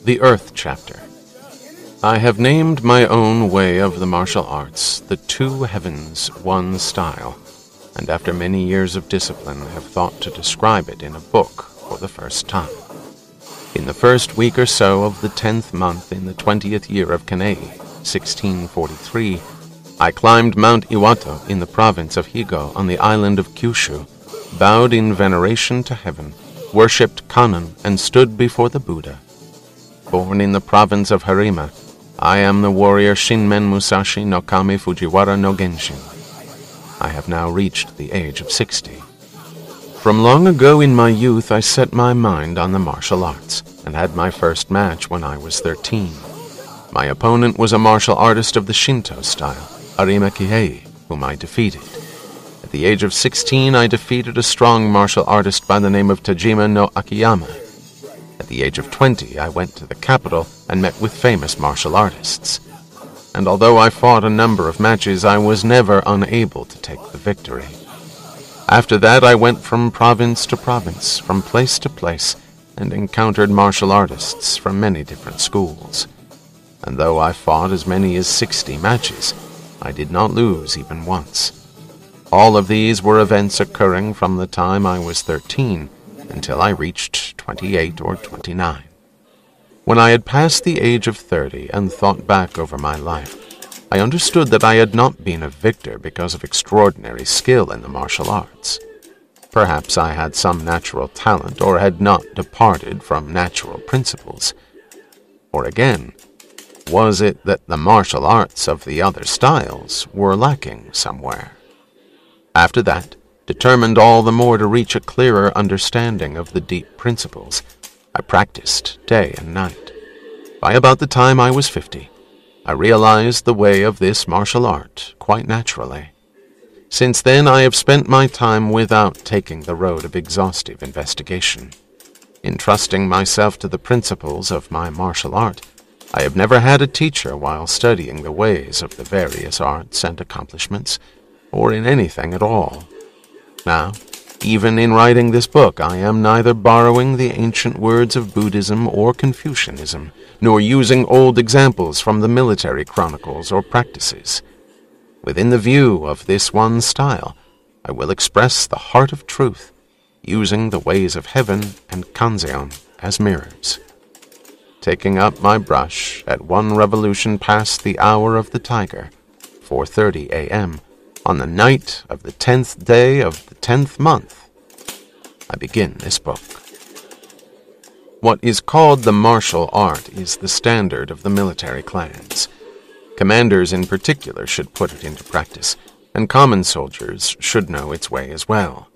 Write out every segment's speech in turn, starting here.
The Earth Chapter. I have named my own way of the martial arts the Two Heavens, One Style, and after many years of discipline have thought to describe it in a book for the first time. In the first week or so of the 10th month in the 20th year of Kanei, 1643, I climbed Mount Iwato in the province of Higo on the island of Kyushu, bowed in veneration to heaven, worshipped Kannon, and stood before the Buddha. Born in the province of Harima, I am the warrior Shinmen Musashi no Kami Fujiwara no Genshin. I have now reached the age of 60. From long ago in my youth I set my mind on the martial arts, and had my first match when I was 13. My opponent was a martial artist of the Shinto style, Arima Kihei, whom I defeated. At the age of 16 I defeated a strong martial artist by the name of Tajima no Akiyama. At the age of 20 I went to the capital and met with famous martial artists. And although I fought a number of matches, I was never unable to take the victory. After that I went from province to province, from place to place, and encountered martial artists from many different schools. And though I fought as many as 60 matches, I did not lose even once. All of these were events occurring from the time I was 13 until I reached 28 or 29. When I had passed the age of 30 and thought back over my life, I understood that I had not been a victor because of extraordinary skill in the martial arts. Perhaps I had some natural talent or had not departed from natural principles. Or again, was it that the martial arts of the other styles were lacking somewhere? After that, determined all the more to reach a clearer understanding of the deep principles, I practiced day and night. By about the time I was 50, I realized the way of this martial art quite naturally. Since then I have spent my time without taking the road of exhaustive investigation. Entrusting myself to the principles of my martial art, I have never had a teacher while studying the ways of the various arts and accomplishments, or in anything at all. Now, even in writing this book, I am neither borrowing the ancient words of Buddhism or Confucianism, nor using old examples from the military chronicles or practices. Within the view of this one style, I will express the heart of truth, using the ways of heaven and Kanzeon as mirrors. Taking up my brush at one revolution past the hour of the tiger, 4:30 a.m., on the night of the 10th day of the 10th month, I begin this book. What is called the martial art is the standard of the military clans. Commanders in particular should put it into practice, and common soldiers should know its way as well.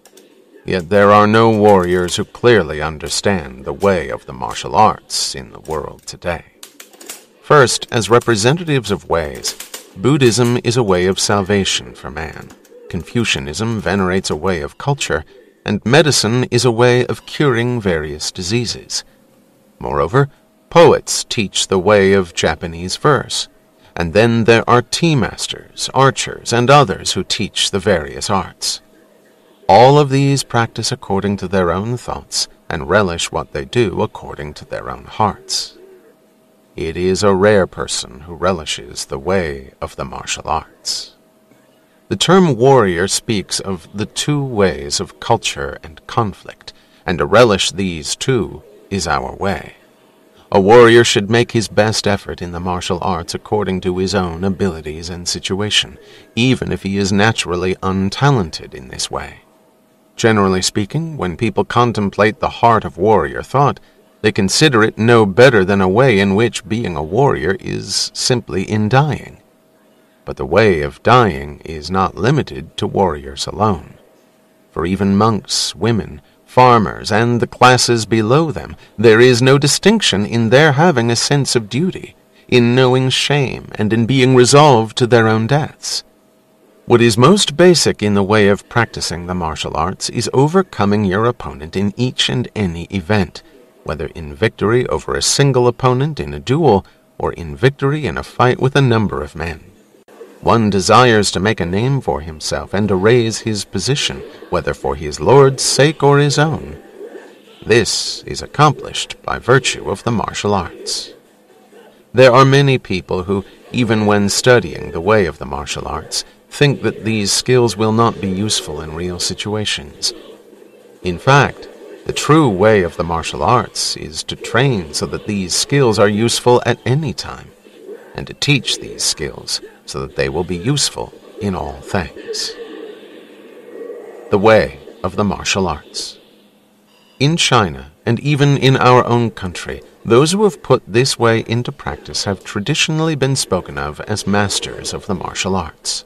Yet there are no warriors who clearly understand the way of the martial arts in the world today. First, as representatives of ways, Buddhism is a way of salvation for man, Confucianism venerates a way of culture, and medicine is a way of curing various diseases. Moreover, poets teach the way of Japanese verse, and then there are tea masters, archers, and others who teach the various arts. All of these practice according to their own thoughts, and relish what they do according to their own hearts. It is a rare person who relishes the way of the martial arts. The term warrior speaks of the two ways of culture and conflict, and to relish these two is our way. A warrior should make his best effort in the martial arts according to his own abilities and situation, even if he is naturally untalented in this way. Generally speaking, when people contemplate the heart of warrior thought, they consider it no better than a way in which being a warrior is simply in dying. But the way of dying is not limited to warriors alone. For even monks, women, farmers, and the classes below them, there is no distinction in their having a sense of duty, in knowing shame, and in being resolved to their own deaths. What is most basic in the way of practicing the martial arts is overcoming your opponent in each and any event, whether in victory over a single opponent in a duel, or in victory in a fight with a number of men. One desires to make a name for himself and to raise his position, whether for his lord's sake or his own. This is accomplished by virtue of the martial arts. There are many people who, even when studying the way of the martial arts, think that these skills will not be useful in real situations. In fact, the true way of the martial arts is to train so that these skills are useful at any time, and to teach these skills so that they will be useful in all things. The way of the martial arts. In China, and even in our own country, those who have put this way into practice have traditionally been spoken of as masters of the martial arts.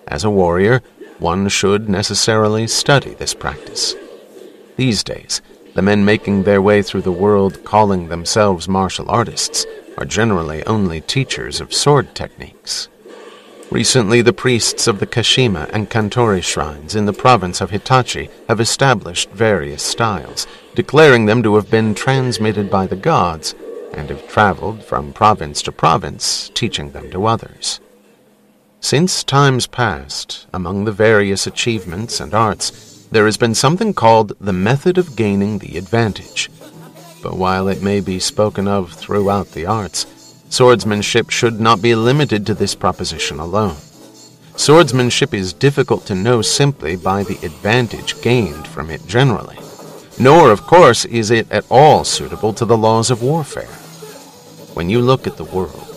As a warrior, one should necessarily study this practice. These days, the men making their way through the world calling themselves martial artists are generally only teachers of sword techniques. Recently, the priests of the Kashima and Kantori shrines in the province of Hitachi have established various styles, declaring them to have been transmitted by the gods, and have traveled from province to province, teaching them to others. Since times past, among the various achievements and arts, there has been something called the method of gaining the advantage. But while it may be spoken of throughout the arts, swordsmanship should not be limited to this proposition alone. Swordsmanship is difficult to know simply by the advantage gained from it generally, nor, of course, is it at all suitable to the laws of warfare. When you look at the world,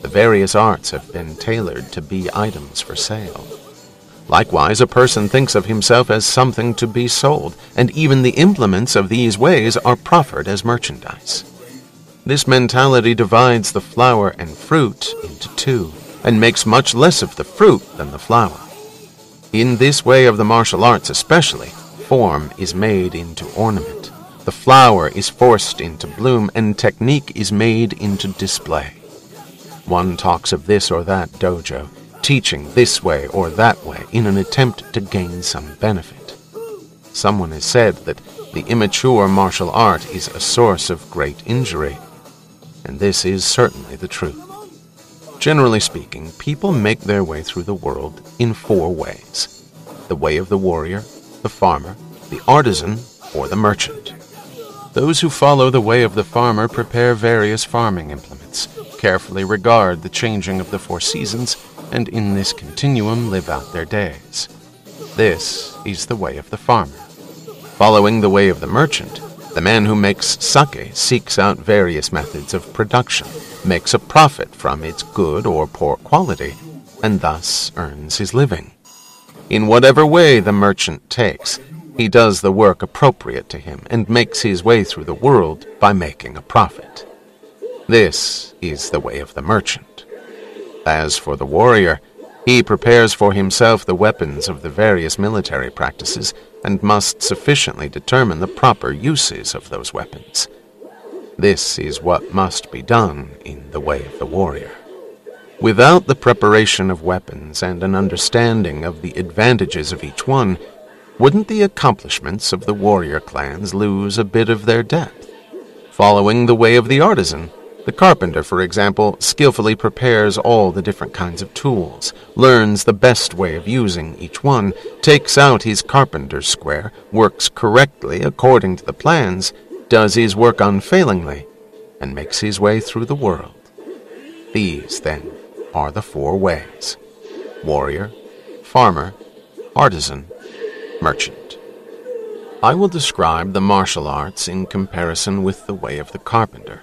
the various arts have been tailored to be items for sale. Likewise, a person thinks of himself as something to be sold, and even the implements of these ways are proffered as merchandise. This mentality divides the flower and fruit into two, and makes much less of the fruit than the flower. In this way of the martial arts especially, form is made into ornament, the flower is forced into bloom, and technique is made into display. One talks of this or that dojo, teaching this way or that way in an attempt to gain some benefit. Someone has said that the immature martial art is a source of great injury, and this is certainly the truth. Generally speaking, people make their way through the world in four ways: the way of the warrior, the farmer, the artisan, or the merchant. Those who follow the way of the farmer prepare various farming implements, carefully regard the changing of the four seasons, and in this continuum live out their days. This is the way of the farmer. Following the way of the merchant, the man who makes sake seeks out various methods of production, makes a profit from its good or poor quality, and thus earns his living. In whatever way the merchant takes, he does the work appropriate to him and makes his way through the world by making a profit. This is the way of the merchant. As for the warrior, he prepares for himself the weapons of the various military practices and must sufficiently determine the proper uses of those weapons. This is what must be done in the way of the warrior. Without the preparation of weapons and an understanding of the advantages of each one, wouldn't the accomplishments of the warrior clans lose a bit of their depth? Following the way of the artisan, the carpenter, for example, skillfully prepares all the different kinds of tools, learns the best way of using each one, takes out his carpenter's square, works correctly according to the plans, does his work unfailingly, and makes his way through the world. These, then, are the four ways: warrior, farmer, artisan, merchant. I will describe the martial arts in comparison with the way of the carpenter.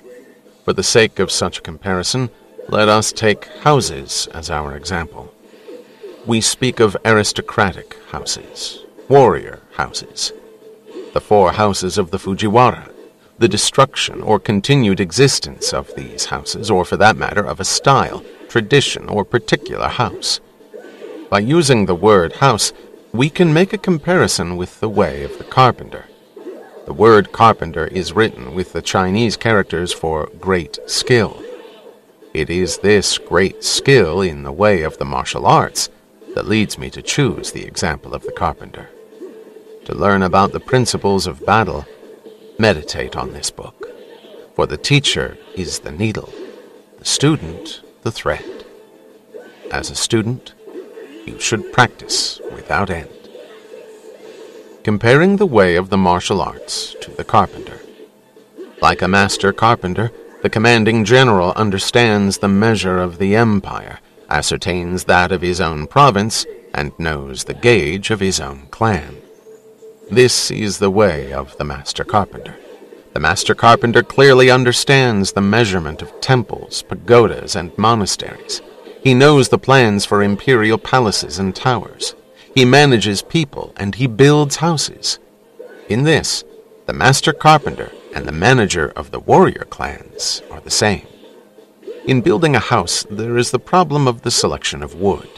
For the sake of such a comparison, let us take houses as our example. We speak of aristocratic houses, warrior houses, the four houses of the Fujiwara, the destruction or continued existence of these houses, or for that matter of a style, tradition, or particular house. By using the word house, we can make a comparison with the way of the carpenter. The word carpenter is written with the Chinese characters for great skill. It is this great skill in the way of the martial arts that leads me to choose the example of the carpenter. To learn about the principles of battle, meditate on this book, for the teacher is the needle, the student the thread. As a student, you should practice without end. Comparing the way of the martial arts to the carpenter. Like a master carpenter, the commanding general understands the measure of the empire, ascertains that of his own province, and knows the gauge of his own clan. This is the way of the master carpenter. The master carpenter clearly understands the measurement of temples, pagodas, and monasteries. He knows the plans for imperial palaces and towers. He manages people, and he builds houses. In this, the master carpenter and the manager of the warrior clans are the same. In building a house, there is the problem of the selection of wood.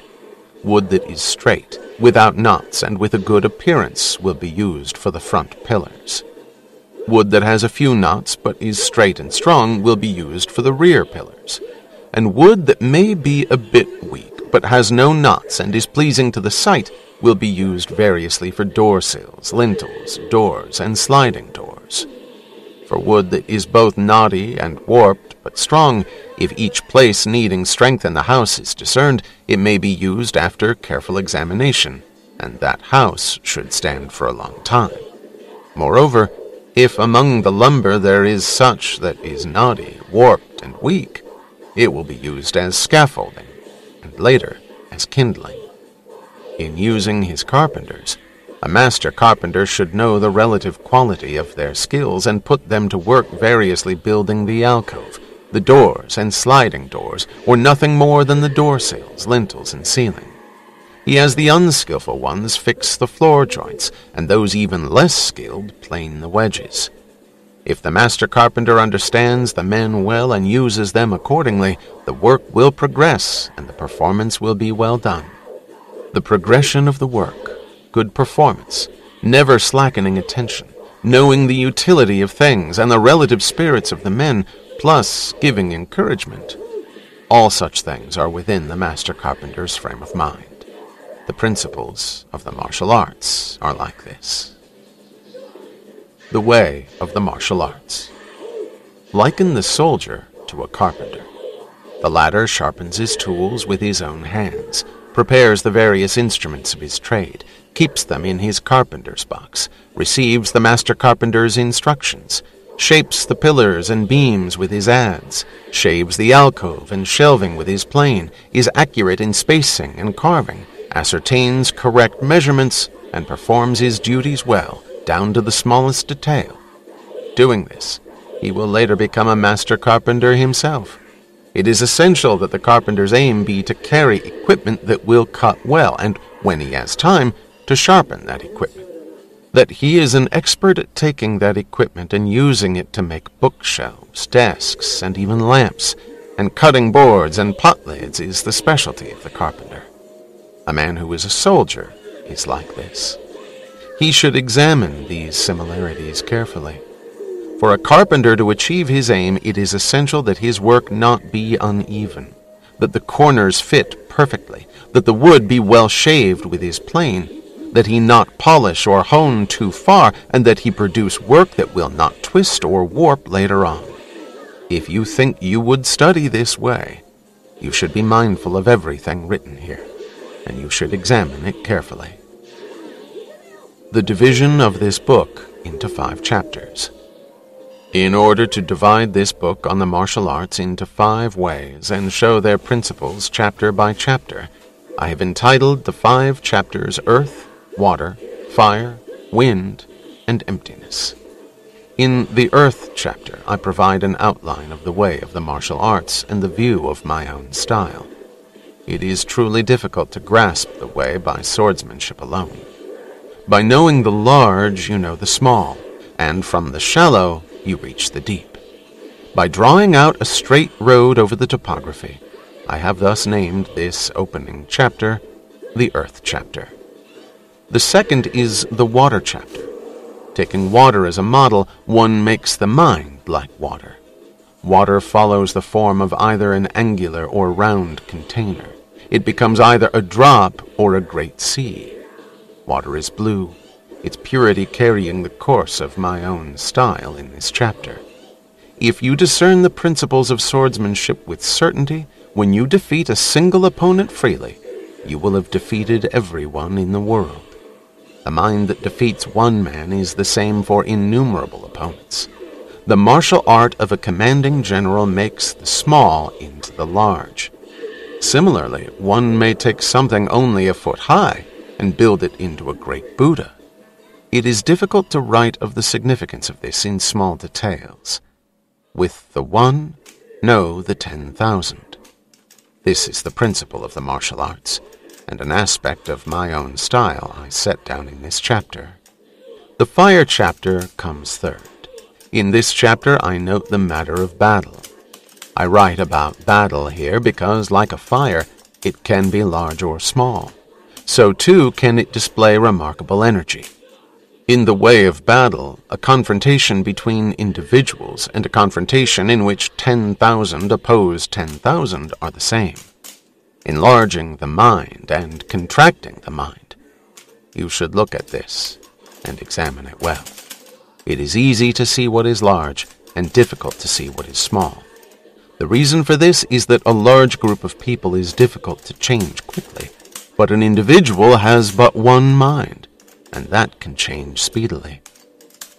Wood that is straight, without knots, and with a good appearance will be used for the front pillars. Wood that has a few knots but is straight and strong will be used for the rear pillars. And wood that may be a bit weak but has no knots and is pleasing to the sight will be used variously for door sills, lintels, doors, and sliding doors. For wood that is both knotty and warped but strong, if each place needing strength in the house is discerned, it may be used after careful examination, and that house should stand for a long time. Moreover, if among the lumber there is such that is knotty, warped, and weak, it will be used as scaffolding, and later as kindling. In using his carpenters, a master carpenter should know the relative quality of their skills and put them to work variously building the alcove, the doors and sliding doors, or nothing more than the door sills, lintels, and ceiling. He has the unskillful ones fix the floor joints, and those even less skilled plane the wedges. If the master carpenter understands the men well and uses them accordingly, the work will progress and the performance will be well done. The progression of the work, good performance, never slackening attention, knowing the utility of things and the relative spirits of the men, plus giving encouragement. All such things are within the master carpenter's frame of mind. The principles of the martial arts are like this. The way of the martial arts. Liken the soldier to a carpenter. The latter sharpens his tools with his own hands, prepares the various instruments of his trade, keeps them in his carpenter's box, receives the master carpenter's instructions, shapes the pillars and beams with his adze, shaves the alcove and shelving with his plane, is accurate in spacing and carving, ascertains correct measurements, and performs his duties well, down to the smallest detail. Doing this, he will later become a master carpenter himself. It is essential that the carpenter's aim be to carry equipment that will cut well, and, when he has time, to sharpen that equipment. That he is an expert at taking that equipment and using it to make bookshelves, desks, and even lamps, and cutting boards and pot lids is the specialty of the carpenter. A man who is a soldier is like this. He should examine these similarities carefully. For a carpenter to achieve his aim, it is essential that his work not be uneven, that the corners fit perfectly, that the wood be well shaved with his plane, that he not polish or hone too far, and that he produce work that will not twist or warp later on. If you think you would study this way, you should be mindful of everything written here, and you should examine it carefully. The division of this book into 5 chapters. In order to divide this book on the martial arts into 5 ways and show their principles chapter by chapter, I have entitled the 5 chapters Earth, Water, Fire, Wind, and Emptiness. In the Earth chapter, I provide an outline of the way of the martial arts and the view of my own style. It is truly difficult to grasp the way by swordsmanship alone. By knowing the large, you know the small, and from the shallow, you reach the deep. By drawing out a straight road over the topography, I have thus named this opening chapter the Earth chapter. The second is the Water chapter. Taking water as a model, one makes the mind like water. Water follows the form of either an angular or round container. It becomes either a drop or a great sea. Water is blue, its purity carrying the course of my own style in this chapter. If you discern the principles of swordsmanship with certainty, when you defeat a single opponent freely, you will have defeated everyone in the world. The mind that defeats one man is the same for innumerable opponents. The martial art of a commanding general makes the small into the large. Similarly, one may take something only a foot high and build it into a great Buddha. It is difficult to write of the significance of this in small details. With the one, know the 10,000. This is the principle of the martial arts, and an aspect of my own style I set down in this chapter. The fire chapter comes third. In this chapter I note the matter of battle. I write about battle here because, like a fire, it can be large or small. So too can it display remarkable energy. In the way of battle, a confrontation between individuals and a confrontation in which 10,000 oppose 10,000 are the same. Enlarging the mind and contracting the mind. You should look at this and examine it well. It is easy to see what is large and difficult to see what is small. The reason for this is that a large group of people is difficult to change quickly, but an individual has but one mind, and that can change speedily.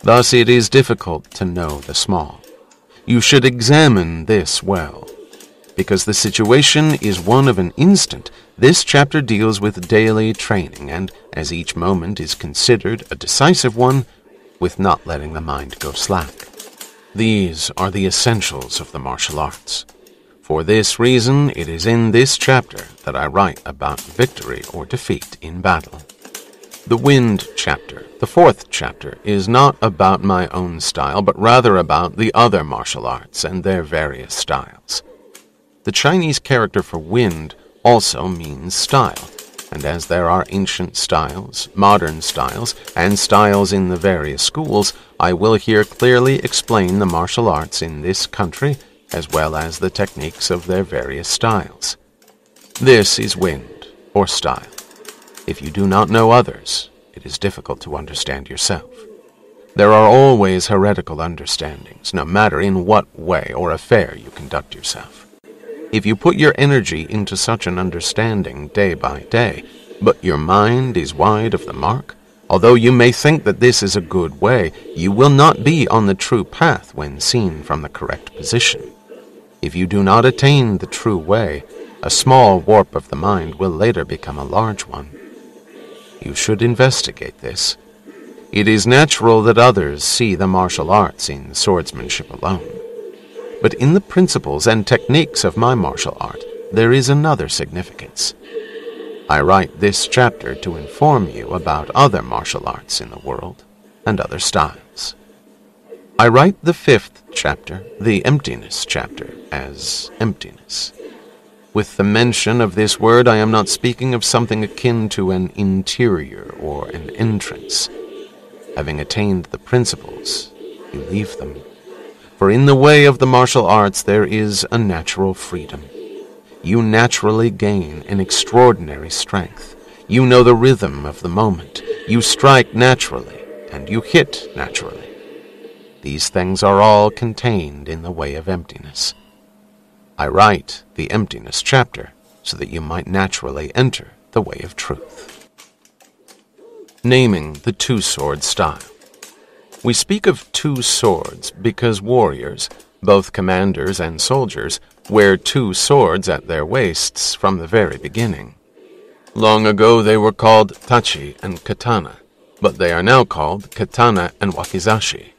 Thus it is difficult to know the small. You should examine this well. Because the situation is one of an instant, this chapter deals with daily training, and as each moment is considered a decisive one, with not letting the mind go slack. These are the essentials of the martial arts. For this reason, it is in this chapter that I write about victory or defeat in battle. The wind chapter, the fourth chapter, is not about my own style, but rather about the other martial arts and their various styles. The Chinese character for wind also means style, and as there are ancient styles, modern styles, and styles in the various schools, I will here clearly explain the martial arts in this country, as well as the techniques of their various styles. This is wind, or style. If you do not know others, it is difficult to understand yourself. There are always heretical understandings, no matter in what way or affair you conduct yourself. If you put your energy into such an understanding day by day, but your mind is wide of the mark, although you may think that this is a good way, you will not be on the true path when seen from the correct position. If you do not attain the true way, a small warp of the mind will later become a large one. You should investigate this. It is natural that others see the martial arts in swordsmanship alone. But in the principles and techniques of my martial art, there is another significance. I write this chapter to inform you about other martial arts in the world and other styles. I write the fifth chapter, the emptiness chapter, as emptiness. With the mention of this word, I am not speaking of something akin to an interior or an entrance. Having attained the principles, you leave them. For in the way of the martial arts there is a natural freedom. You naturally gain an extraordinary strength. You know the rhythm of the moment. You strike naturally, and you hit naturally. These things are all contained in the way of emptiness. I write the emptiness chapter so that you might naturally enter the way of truth. Naming the two-sword style. We speak of two swords because warriors, both commanders and soldiers, wear two swords at their waists from the very beginning. Long ago they were called tachi and katana, but they are now called katana and wakizashi.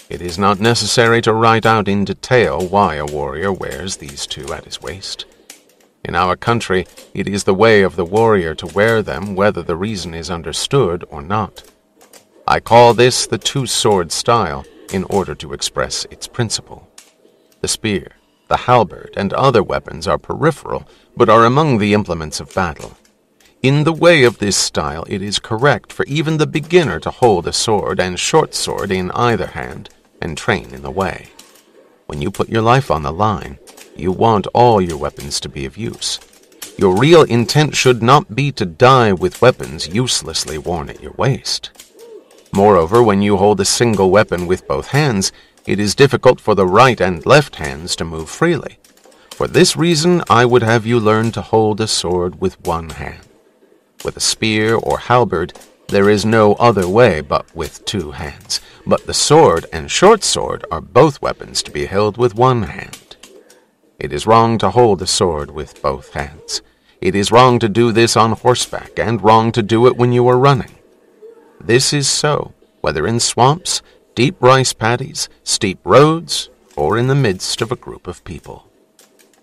It is not necessary to write out in detail why a warrior wears these two at his waist. In our country, it is the way of the warrior to wear them whether the reason is understood or not. I call this the two-sword style in order to express its principle. The spear, the halberd, and other weapons are peripheral, but are among the implements of battle. In the way of this style, it is correct for even the beginner to hold a sword and short sword in either hand and train in the way. When you put your life on the line, you want all your weapons to be of use. Your real intent should not be to die with weapons uselessly worn at your waist. Moreover, when you hold a single weapon with both hands, it is difficult for the right and left hands to move freely. For this reason, I would have you learn to hold a sword with one hand. With a spear or halberd, There is no other way but with 2 hands, but the sword and short sword are both weapons to be held with 1 hand. It is wrong to hold a sword with both hands. It is wrong to do this on horseback, and wrong to do it when you are running. This is so, whether in swamps, deep rice paddies, steep roads, or in the midst of a group of people.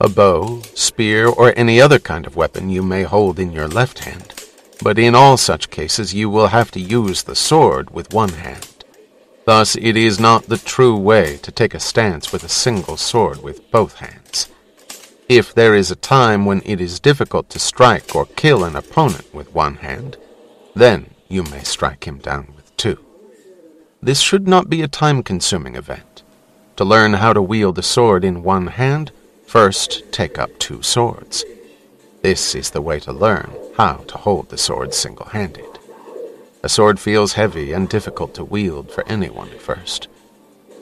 A bow, spear, or any other kind of weapon you may hold in your left hand, but in all such cases you will have to use the sword with 1 hand. Thus it is not the true way to take a stance with a single sword with both hands. If there is a time when it is difficult to strike or kill an opponent with 1 hand, then you may strike him down with 2. This should not be a time-consuming event. To learn how to wield a sword in 1 hand, first take up 2 swords. This is the way to learn how to hold the sword single-handed. A sword feels heavy and difficult to wield for anyone at first.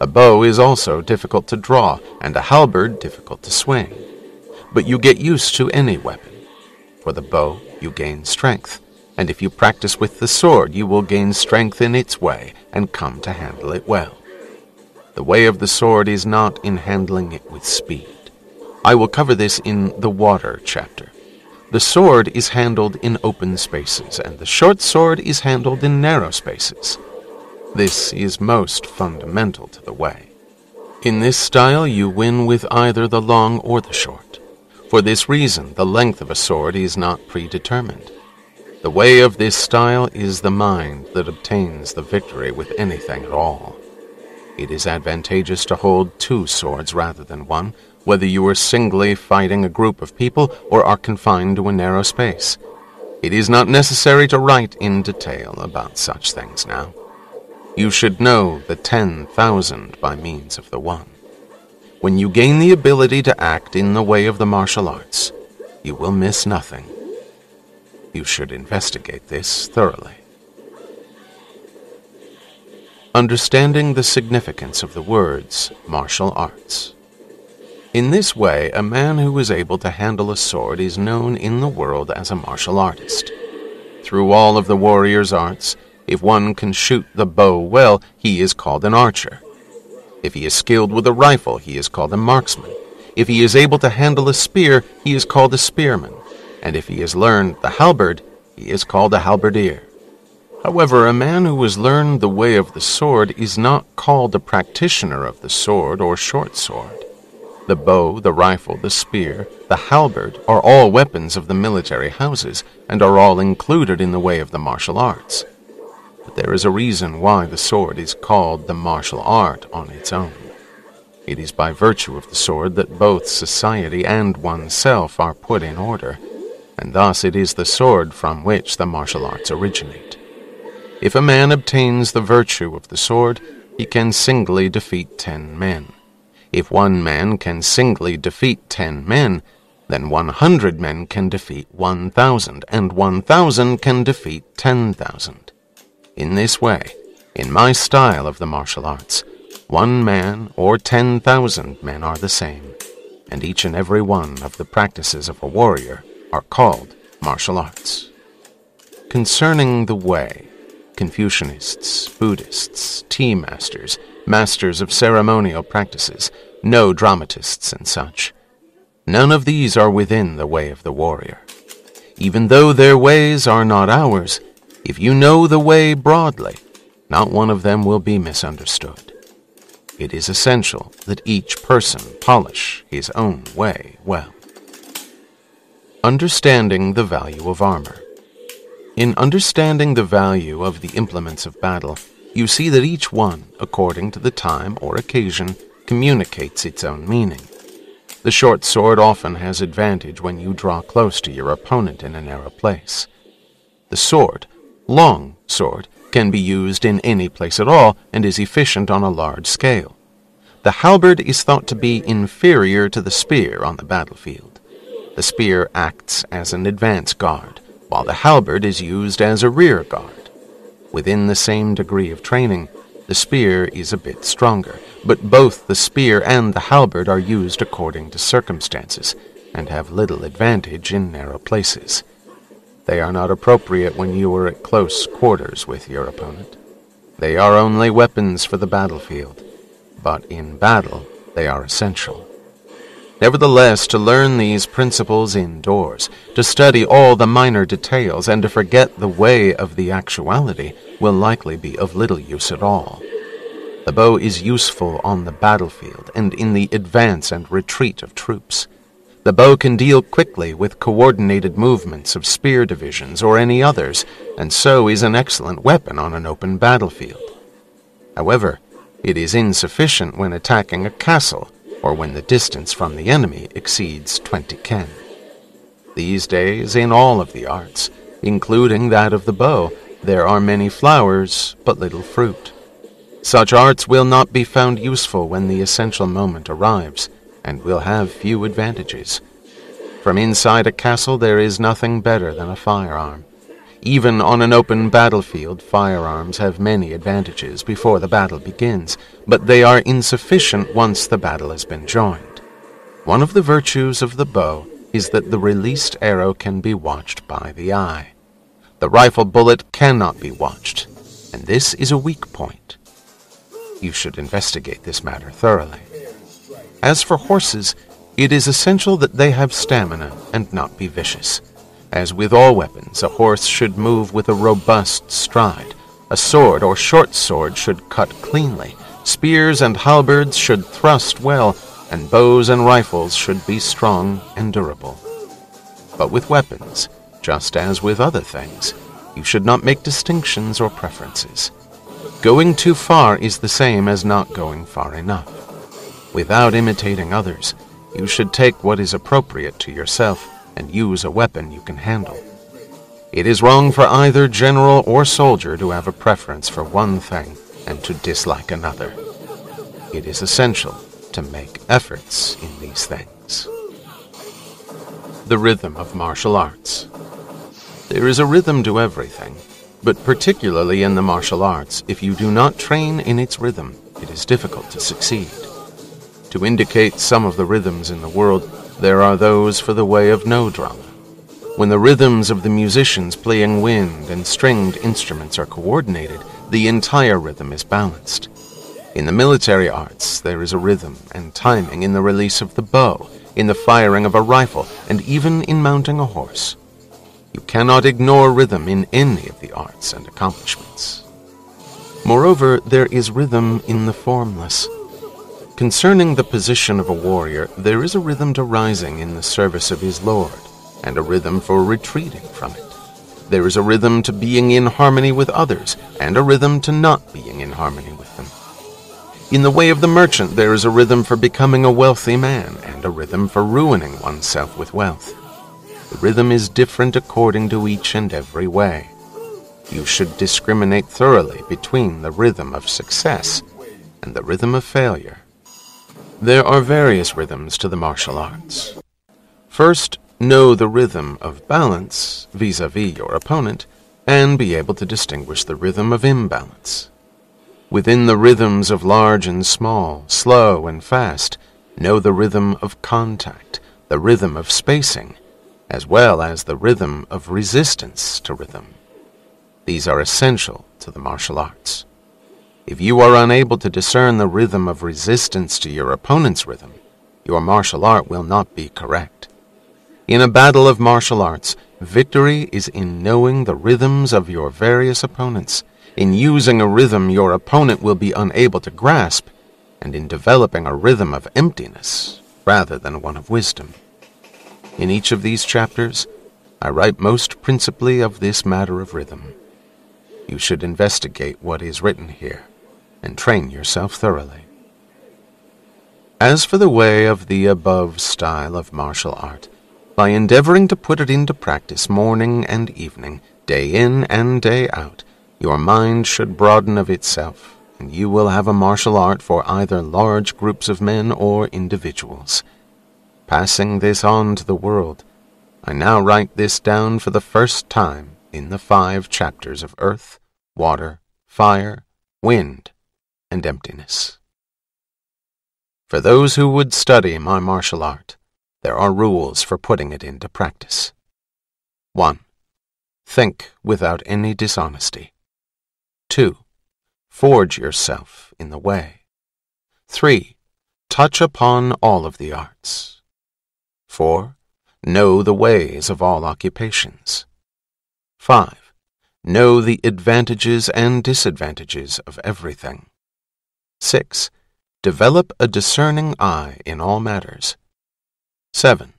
A bow is also difficult to draw, and a halberd difficult to swing. But you get used to any weapon. For the bow, you gain strength, and if you practice with the sword, you will gain strength in its way and come to handle it well. The way of the sword is not in handling it with speed. I will cover this in the water chapter. The sword is handled in open spaces, and the short sword is handled in narrow spaces. This is most fundamental to the way. In this style you win with either the long or the short. For this reason, the length of a sword is not predetermined. The way of this style is the mind that obtains the victory with anything at all. It is advantageous to hold 2 swords rather than 1, whether you are singly fighting a group of people or are confined to a narrow space. It is not necessary to write in detail about such things now. You should know the 10,000 by means of the 1. When you gain the ability to act in the way of the martial arts, you will miss nothing. You should investigate this thoroughly. Understanding the significance of the words martial arts. In this way, a man who is able to handle a sword is known in the world as a martial artist. Through all of the warrior's arts, if one can shoot the bow well, he is called an archer. If he is skilled with a rifle, he is called a marksman. If he is able to handle a spear, he is called a spearman. And if he has learned the halberd, he is called a halberdier. However, a man who has learned the way of the sword is not called a practitioner of the sword or short sword. The bow, the rifle, the spear, the halberd are all weapons of the military houses, and are all included in the way of the martial arts. But there is a reason why the sword is called the martial art on its own. It is by virtue of the sword that both society and oneself are put in order, and thus it is the sword from which the martial arts originate. If a man obtains the virtue of the sword, he can singly defeat 10 men. If 1 man can singly defeat 10 men, then 100 men can defeat 1,000, and 1,000 can defeat 10,000. In this way, in my style of the martial arts, 1 man or 10,000 men are the same, and each and every one of the practices of a warrior are called martial arts. Concerning the way, Confucianists, Buddhists, tea masters, masters of ceremonial practices, no dramatists and such, none of these are within the way of the warrior. Even though their ways are not ours, if you know the way broadly, not one of them will be misunderstood. It is essential that each person polish his own way well. Understanding the value of armor. In understanding the value of the implements of battle, you see that each one, according to the time or occasion, communicates its own meaning. The short sword often has advantage when you draw close to your opponent in a narrow place. The sword, long sword, can be used in any place at all and is efficient on a large scale. The halberd is thought to be inferior to the spear on the battlefield. The spear acts as an advance guard, while the halberd is used as a rear guard. Within the same degree of training, the spear is a bit stronger, but both the spear and the halberd are used according to circumstances, and have little advantage in narrow places. They are not appropriate when you are at close quarters with your opponent. They are only weapons for the battlefield, but in battle they are essential. Nevertheless, to learn these principles indoors, to study all the minor details, and to forget the way of the actuality will likely be of little use at all. The bow is useful on the battlefield and in the advance and retreat of troops. The bow can deal quickly with coordinated movements of spear divisions or any others, and so is an excellent weapon on an open battlefield. However, it is insufficient when attacking a castle, or when the distance from the enemy exceeds 20 ken. These days, in all of the arts, including that of the bow, there are many flowers, but little fruit. Such arts will not be found useful when the essential moment arrives, and will have few advantages. From inside a castle there is nothing better than a firearm. Even on an open battlefield, firearms have many advantages before the battle begins, but they are insufficient once the battle has been joined. One of the virtues of the bow is that the released arrow can be watched by the eye. The rifle bullet cannot be watched, and this is a weak point. You should investigate this matter thoroughly. As for horses, it is essential that they have stamina and not be vicious. As with all weapons, a horse should move with a robust stride. A sword or short sword should cut cleanly. Spears and halberds should thrust well, and bows and rifles should be strong and durable. But with weapons, just as with other things, you should not make distinctions or preferences. Going too far is the same as not going far enough. Without imitating others, you should take what is appropriate to yourself and use a weapon you can handle. It is wrong for either general or soldier to have a preference for one thing and to dislike another. It is essential to make efforts in these things. The rhythm of martial arts. There is a rhythm to everything, but particularly in the martial arts, if you do not train in its rhythm, it is difficult to succeed. To indicate some of the rhythms in the world, there are those for the way of no drama. When the rhythms of the musicians playing wind and stringed instruments are coordinated, the entire rhythm is balanced. In the military arts, there is a rhythm and timing in the release of the bow, in the firing of a rifle, and even in mounting a horse. You cannot ignore rhythm in any of the arts and accomplishments. Moreover, there is rhythm in the formless. Concerning the position of a warrior, there is a rhythm to rising in the service of his lord, and a rhythm for retreating from it. There is a rhythm to being in harmony with others, and a rhythm to not being in harmony with them. In the way of the merchant, there is a rhythm for becoming a wealthy man, and a rhythm for ruining oneself with wealth. The rhythm is different according to each and every way. You should discriminate thoroughly between the rhythm of success and the rhythm of failure. There are various rhythms to the martial arts. First, know the rhythm of balance vis-a-vis your opponent, and be able to distinguish the rhythm of imbalance. Within the rhythms of large and small, slow and fast, know the rhythm of contact, the rhythm of spacing, as well as the rhythm of resistance to rhythm. These are essential to the martial arts. If you are unable to discern the rhythm of resistance to your opponent's rhythm, your martial art will not be correct. In a battle of martial arts, victory is in knowing the rhythms of your various opponents, in using a rhythm your opponent will be unable to grasp, and in developing a rhythm of emptiness rather than one of wisdom. In each of these chapters, I write most principally of this matter of rhythm. You should investigate what is written here, and train yourself thoroughly. As for the way of the above style of martial art, by endeavoring to put it into practice morning and evening, day in and day out, your mind should broaden of itself, and you will have a martial art for either large groups of men or individuals. Passing this on to the world, I now write this down for the first time in the 5 chapters of earth, water, fire, wind, and emptiness. For those who would study my martial art, there are rules for putting it into practice. 1. Think without any dishonesty. 2. Forge yourself in the way. 3. Touch upon all of the arts. 4. Know the ways of all occupations. 5. Know the advantages and disadvantages of everything. 6. Develop a discerning eye in all matters. 7.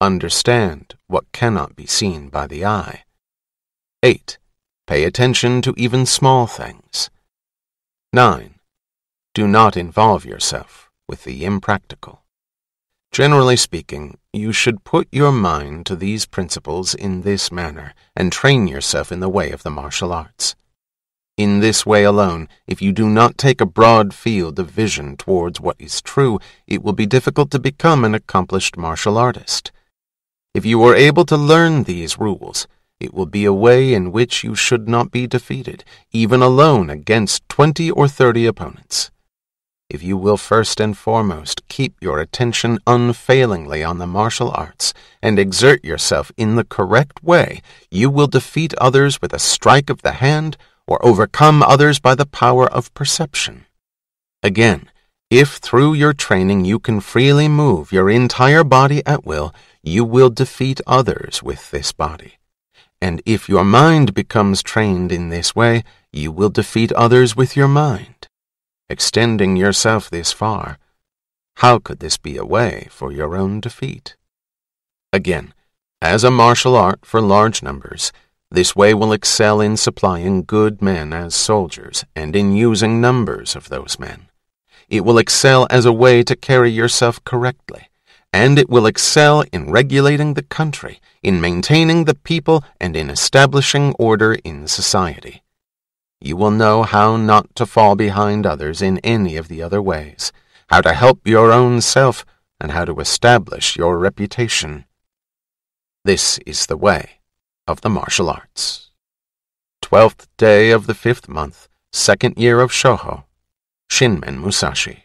Understand what cannot be seen by the eye. 8. Pay attention to even small things. 9. Do not involve yourself with the impractical. Generally speaking, you should put your mind to these principles in this manner and train yourself in the way of the martial arts. In this way alone, if you do not take a broad field of vision towards what is true, it will be difficult to become an accomplished martial artist. If you are able to learn these rules, it will be a way in which you should not be defeated, even alone against 20 or 30 opponents. If you will first and foremost keep your attention unfailingly on the martial arts and exert yourself in the correct way, you will defeat others with a strike of the hand or overcome others by the power of perception. Again, if through your training you can freely move your entire body at will, you will defeat others with this body. And if your mind becomes trained in this way, you will defeat others with your mind. Extending yourself this far, how could this be a way for your own defeat? Again, as a martial art for large numbers, this way will excel in supplying good men as soldiers and in using numbers of those men. It will excel as a way to carry yourself correctly, and it will excel in regulating the country, in maintaining the people, and in establishing order in society. You will know how not to fall behind others in any of the other ways, how to help your own self, and how to establish your reputation. This is the way of the martial arts. 12th day of the 5th month, 2nd year of Shōhō, Shinmen Musashi.